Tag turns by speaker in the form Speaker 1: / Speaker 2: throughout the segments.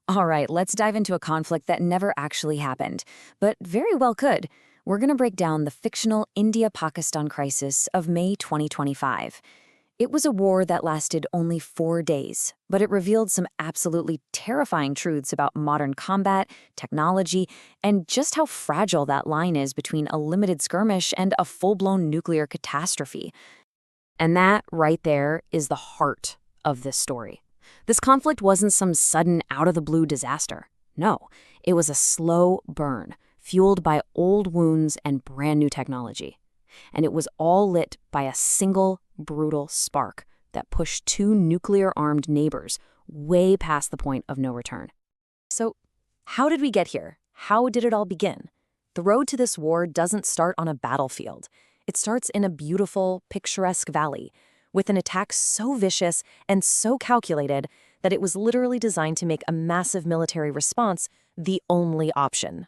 Speaker 1: All right, let's dive into a conflict that never actually happened, but very well could. We're going to break down the fictional India-Pakistan crisis of May 2025. It was a war that lasted only 4 days, but it revealed some absolutely terrifying truths about modern combat, technology, and just how fragile that line is between a limited skirmish and a full-blown nuclear catastrophe. And that, right there, is the heart of this story. This conflict wasn't some sudden, out-of-the-blue disaster. No, it was a slow burn, fueled by old wounds and brand-new technology. And it was all lit by a single, brutal spark that pushed two nuclear-armed neighbors way past the point of no return. So, how did we get here? How did it all begin? The road to this war doesn't start on a battlefield. It starts in a beautiful, picturesque valley, with an attack so vicious and so calculated that it was literally designed to make a massive military response the only option.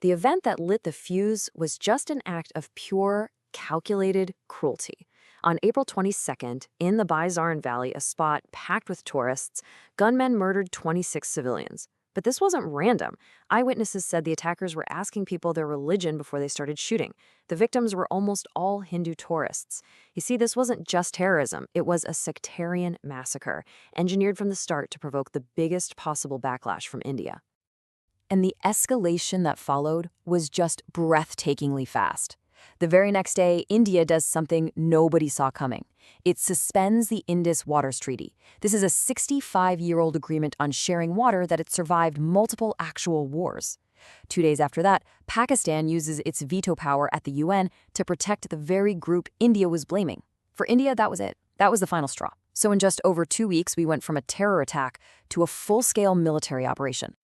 Speaker 1: The event that lit the fuse was just an act of pure, calculated cruelty. On April 22nd, in the Bizaran Valley, a spot packed with tourists, gunmen murdered 26 civilians. But this wasn't random. Eyewitnesses said the attackers were asking people their religion before they started shooting. The victims were almost all Hindu tourists. You see, this wasn't just terrorism. It was a sectarian massacre, engineered from the start to provoke the biggest possible backlash from India. And the escalation that followed was just breathtakingly fast. The very next day, India does something nobody saw coming. It suspends the Indus Waters Treaty. This is a 65-year-old agreement on sharing water that had survived multiple actual wars. 2 days after that, Pakistan uses its veto power at the UN to protect the very group India was blaming. For India, that was it. That was the final straw. So in just over 2 weeks, we went from a terror attack to a full-scale military operation.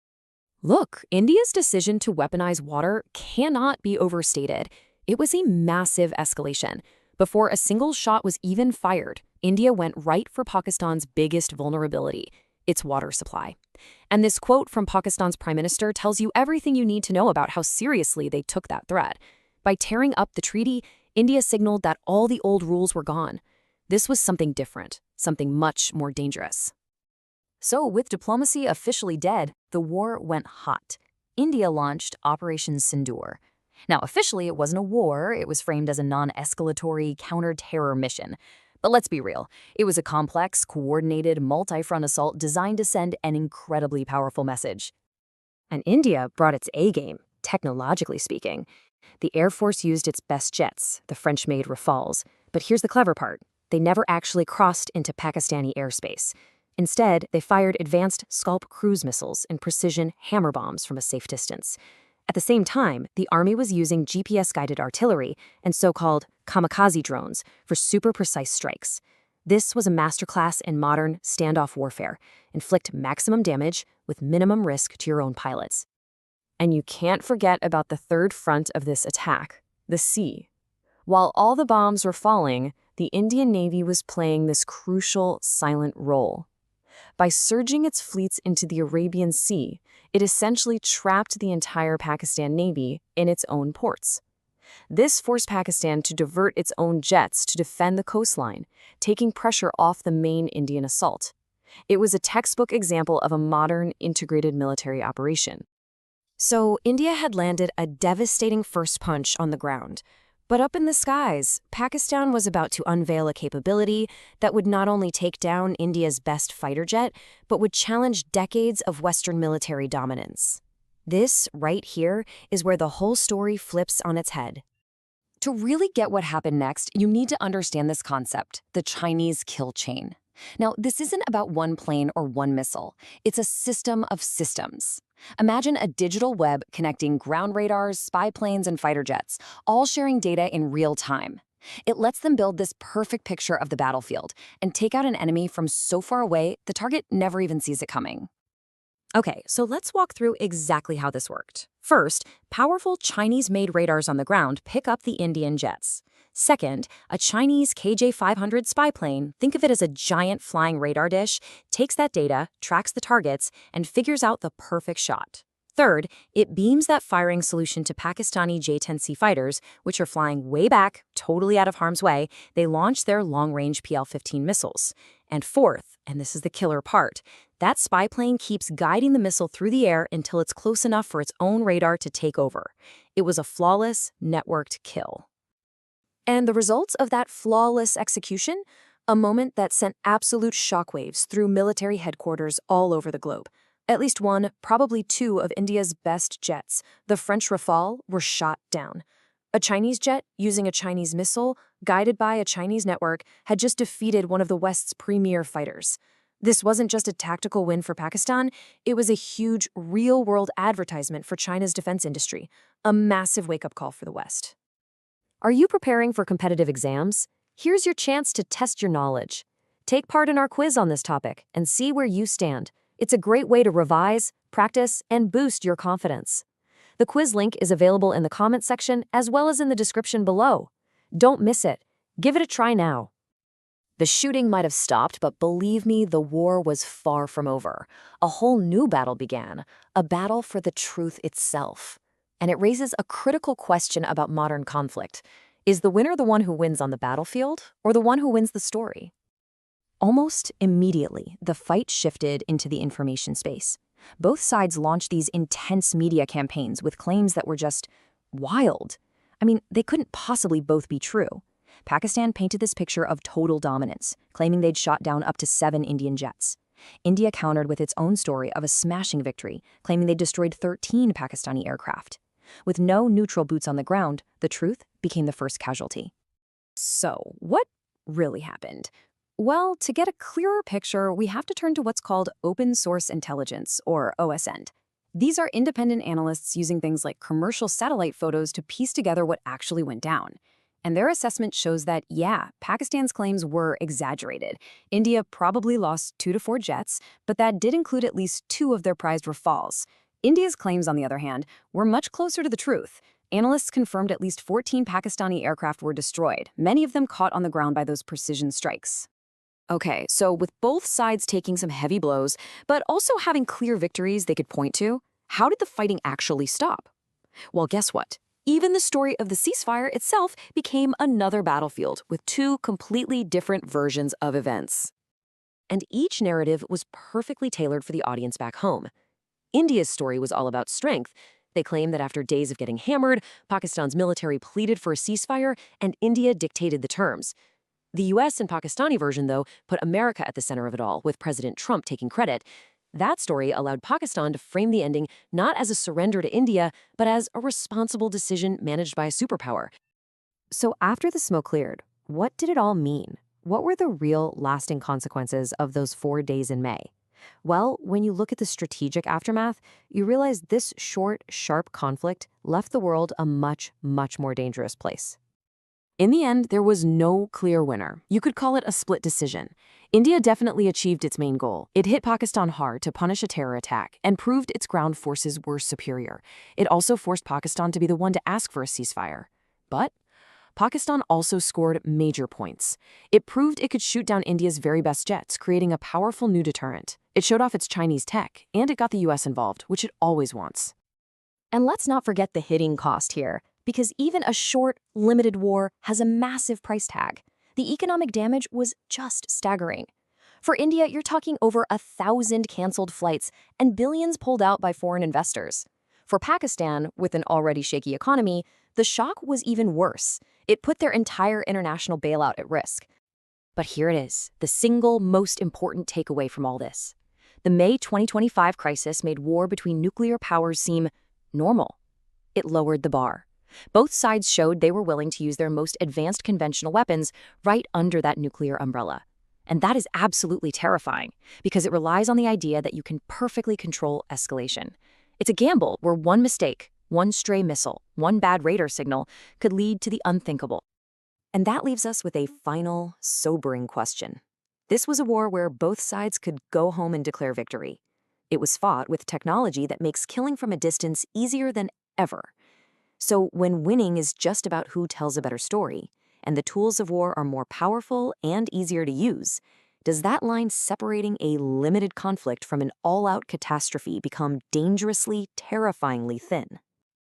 Speaker 1: Look, India's decision to weaponize water cannot be overstated. It was a massive escalation. Before a single shot was even fired, India went right for Pakistan's biggest vulnerability, its water supply. And this quote from Pakistan's prime minister tells you everything you need to know about how seriously they took that threat. By tearing up the treaty, India signaled that all the old rules were gone. This was something different, something much more dangerous. So, with diplomacy officially dead, the war went hot. India launched Operation Sindoor. Now, officially, it wasn't a war. It was framed as a non-escalatory counter-terror mission. But let's be real. It was a complex, coordinated, multi-front assault designed to send an incredibly powerful message. And India brought its A-game, technologically speaking. The Air Force used its best jets, the French-made Rafales. But here's the clever part. They never actually crossed into Pakistani airspace. Instead, they fired advanced Scalp cruise missiles and precision hammer bombs from a safe distance. At the same time, the army was using GPS-guided artillery and so-called kamikaze drones for super-precise strikes. This was a masterclass in modern standoff warfare. Inflict maximum damage with minimum risk to your own pilots. And you can't forget about the third front of this attack, the sea. While all the bombs were falling, the Indian Navy was playing this crucial, silent role. By surging its fleets into the Arabian Sea, it essentially trapped the entire Pakistan Navy in its own ports. This forced Pakistan to divert its own jets to defend the coastline, taking pressure off the main Indian assault. It was a textbook example of a modern, integrated military operation. So, India had landed a devastating first punch on the ground. But up in the skies, Pakistan was about to unveil a capability that would not only take down India's best fighter jet, but would challenge decades of Western military dominance. This, right here, is where the whole story flips on its head. To really get what happened next, you need to understand this concept, the Chinese kill chain. Now, this isn't about one plane or one missile. It's a system of systems. Imagine a digital web connecting ground radars, spy planes, and fighter jets, all sharing data in real time. It lets them build this perfect picture of the battlefield and take out an enemy from so far away the target never even sees it coming. Okay, so let's walk through exactly how this worked. First, powerful Chinese-made radars on the ground pick up the Indian jets. Second, a Chinese KJ-500 spy plane, think of it as a giant flying radar dish, takes that data, tracks the targets, and figures out the perfect shot. Third, it beams that firing solution to Pakistani J-10C fighters, which are flying way back, totally out of harm's way. They launch their long-range PL-15 missiles. And fourth, and this is the killer part, that spy plane keeps guiding the missile through the air until it's close enough for its own radar to take over. It was a flawless, networked kill. And the results of that flawless execution? A moment that sent absolute shockwaves through military headquarters all over the globe. At least one, probably two of India's best jets, the French Rafale, were shot down. A Chinese jet, using a Chinese missile, guided by a Chinese network, had just defeated one of the West's premier fighters. This wasn't just a tactical win for Pakistan, it was a huge, real-world advertisement for China's defense industry, a massive wake-up call for the West. Are you preparing for competitive exams? Here's your chance to test your knowledge. Take part in our quiz on this topic and see where you stand. It's a great way to revise, practice, and boost your confidence. The quiz link is available in the comments section as well as in the description below. Don't miss it. Give it a try now. The shooting might have stopped, but believe me, the war was far from over. A whole new battle began, a battle for the truth itself. And it raises a critical question about modern conflict. Is the winner the one who wins on the battlefield, or the one who wins the story? Almost immediately, the fight shifted into the information space. Both sides launched these intense media campaigns with claims that were just wild. I mean, they couldn't possibly both be true. Pakistan painted this picture of total dominance, claiming they'd shot down up to 7 Indian jets. India countered with its own story of a smashing victory, claiming they destroyed 13 Pakistani aircraft. With no neutral boots on the ground, the truth became the first casualty. So, what really happened? Well, to get a clearer picture, we have to turn to what's called open source intelligence, or OSN. These are independent analysts using things like commercial satellite photos to piece together what actually went down. And their assessment shows that, yeah, Pakistan's claims were exaggerated. India probably lost 2 to 4 jets, but that did include at least 2 of their prized Rafales. India's claims, on the other hand, were much closer to the truth. Analysts confirmed at least 14 Pakistani aircraft were destroyed, many of them caught on the ground by those precision strikes. Okay, so with both sides taking some heavy blows, but also having clear victories they could point to, how did the fighting actually stop? Well, guess what? Even the story of the ceasefire itself became another battlefield with 2 completely different versions of events. And each narrative was perfectly tailored for the audience back home. India's story was all about strength. They claimed that after days of getting hammered, Pakistan's military pleaded for a ceasefire, and India dictated the terms. The US and Pakistani version, though, put America at the center of it all, with President Trump taking credit. That story allowed Pakistan to frame the ending not as a surrender to India, but as a responsible decision managed by a superpower. So after the smoke cleared, what did it all mean? What were the real, lasting consequences of those 4 days in May? Well, when you look at the strategic aftermath, you realize this short, sharp conflict left the world a much, much more dangerous place. In the end, there was no clear winner. You could call it a split decision. India definitely achieved its main goal. It hit Pakistan hard to punish a terror attack and proved its ground forces were superior. It also forced Pakistan to be the one to ask for a ceasefire. But Pakistan also scored major points. It proved it could shoot down India's very best jets, creating a powerful new deterrent. It showed off its Chinese tech, and it got the US involved, which it always wants. And let's not forget the hitting cost here, because even a short, limited war has a massive price tag. The economic damage was just staggering. For India, you're talking over 1,000 canceled flights and billions pulled out by foreign investors. For Pakistan, with an already shaky economy, the shock was even worse. It put their entire international bailout at risk. But here it is, the single most important takeaway from all this. The May 2025 crisis made war between nuclear powers seem normal. It lowered the bar. Both sides showed they were willing to use their most advanced conventional weapons right under that nuclear umbrella. And that is absolutely terrifying, because it relies on the idea that you can perfectly control escalation. It's a gamble where one mistake, one stray missile, one bad radar signal could lead to the unthinkable. And that leaves us with a final, sobering question. This was a war where both sides could go home and declare victory. It was fought with technology that makes killing from a distance easier than ever. So when winning is just about who tells a better story, and the tools of war are more powerful and easier to use, Does that line separating a limited conflict from an all-out catastrophe become dangerously, terrifyingly thin?